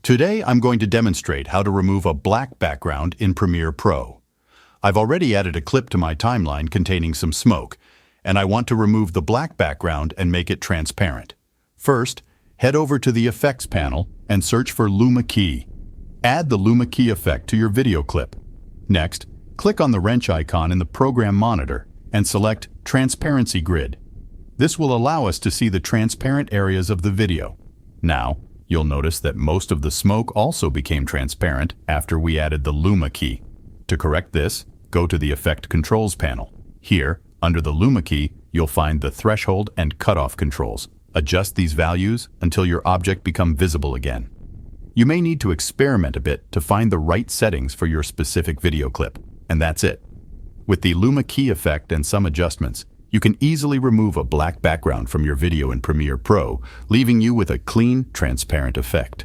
Today I'm going to demonstrate how to remove a black background in Premiere Pro. I've already added a clip to my timeline containing some smoke, and I want to remove the black background and make it transparent. First, head over to the Effects panel and search for Luma Key. Add the Luma Key effect to your video clip. Next, click on the wrench icon in the program monitor and select Transparency Grid. This will allow us to see the transparent areas of the video. Now, you'll notice that most of the smoke also became transparent after we added the Luma Key. To correct this, go to the Effect Controls panel. Here, under the Luma Key, you'll find the threshold and cutoff controls. Adjust these values until your object becomes visible again. You may need to experiment a bit to find the right settings for your specific video clip, and that's it. With the Luma Key effect and some adjustments, you can easily remove a black background from your video in Premiere Pro, leaving you with a clean, transparent effect.